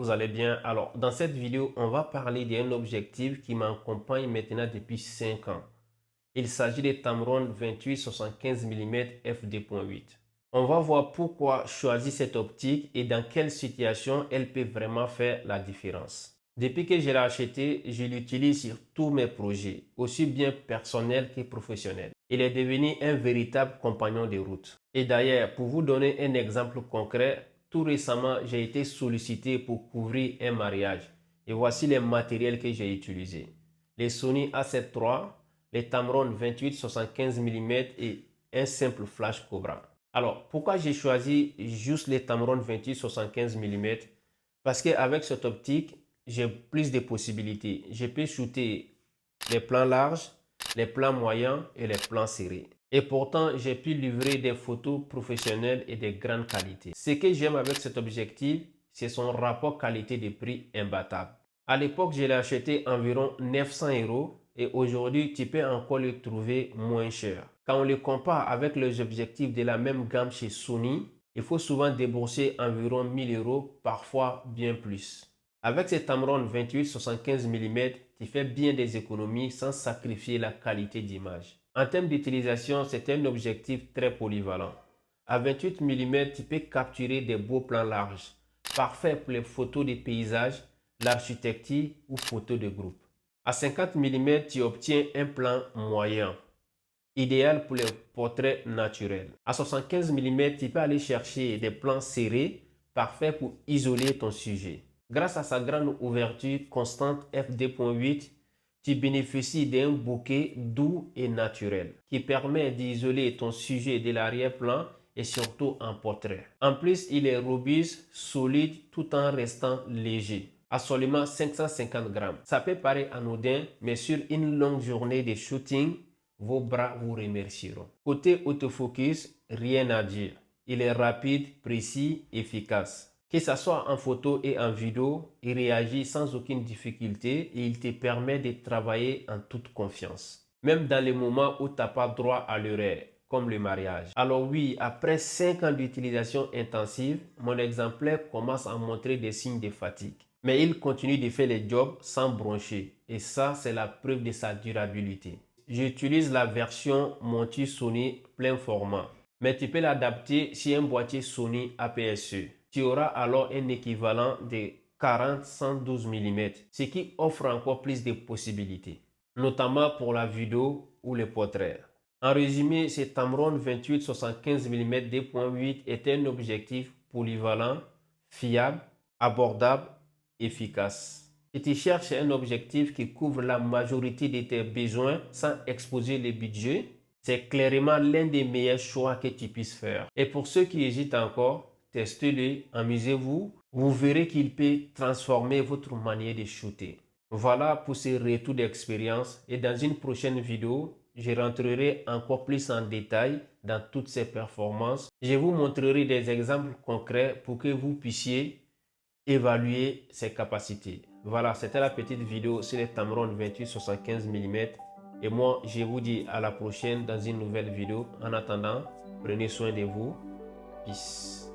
vous allez bien. Alors, dans cette vidéo, on va parler d'un objectif qui m'accompagne maintenant depuis 5 ans. Il s'agit de Tamron 28-75 mm f2.8. On va voir pourquoi choisir cette optique et dans quelle situation elle peut vraiment faire la différence. Depuis que je l'ai acheté, je l'utilise sur tous mes projets, aussi bien personnels que professionnels. Il est devenu un véritable compagnon de route. Et d'ailleurs, pour vous donner un exemple concret, tout récemment, j'ai été sollicité pour couvrir un mariage. Et voici les matériels que j'ai utilisés. Les Sony A7 III, les Tamron 28-75 mm et un simple flash Cobra. Alors, pourquoi j'ai choisi juste les Tamron 28-75 mm? Parce qu'avec cette optique, j'ai plus de possibilités. Je peux shooter les plans larges, les plans moyens et les plans serrés. Et pourtant, j'ai pu livrer des photos professionnelles et de grande qualité. Ce que j'aime avec cet objectif, c'est son rapport qualité-prix imbattable. À l'époque, je l'ai acheté environ 900 € et aujourd'hui, tu peux encore le trouver moins cher. Quand on le compare avec les objectifs de la même gamme chez Sony, il faut souvent débourser environ 1000 €, parfois bien plus. Avec ce Tamron 28-75 mm, tu fais bien des économies sans sacrifier la qualité d'image. En termes d'utilisation, c'est un objectif très polyvalent. À 28 mm, tu peux capturer des beaux plans larges, parfait pour les photos de paysages, l'architecture ou photos de groupe. À 50 mm, tu obtiens un plan moyen, idéal pour les portraits naturels. À 75 mm, tu peux aller chercher des plans serrés, parfaits pour isoler ton sujet. Grâce à sa grande ouverture constante f2.8, tu bénéficies d'un bokeh doux et naturel qui permet d'isoler ton sujet de l'arrière-plan et surtout en portrait. En plus, il est robuste, solide tout en restant léger. À seulement 550 grammes. Ça peut paraître anodin, mais sur une longue journée de shooting, vos bras vous remercieront. Côté autofocus, rien à dire. Il est rapide, précis, efficace. Que ce soit en photo et en vidéo, il réagit sans aucune difficulté et il te permet de travailler en toute confiance. Même dans les moments où tu n'as pas droit à l'horaire, comme le mariage. Alors oui, après 5 ans d'utilisation intensive, mon exemplaire commence à montrer des signes de fatigue. Mais il continue de faire les jobs sans broncher. Et ça, c'est la preuve de sa durabilité. J'utilise la version monture Sony plein format. Mais tu peux l'adapter sur un boîtier Sony APS-C. Tu auras alors un équivalent de 40-112 mm, ce qui offre encore plus de possibilités, notamment pour la vidéo ou les portraits. En résumé, ce Tamron 28-75 mm 2.8 est un objectif polyvalent, fiable, abordable, efficace. Si tu cherches un objectif qui couvre la majorité de tes besoins sans exposer le budget, c'est clairement l'un des meilleurs choix que tu puisses faire. Et pour ceux qui hésitent encore, testez-le, amusez-vous. Vous verrez qu'il peut transformer votre manière de shooter. Voilà pour ce retour d'expérience et dans une prochaine vidéo, je rentrerai encore plus en détail dans toutes ces performances. Je vous montrerai des exemples concrets pour que vous puissiez évaluer ses capacités. Voilà, c'était la petite vidéo sur les Tamron 28-75 mm. Et moi, je vous dis à la prochaine dans une nouvelle vidéo. En attendant, prenez soin de vous. Peace.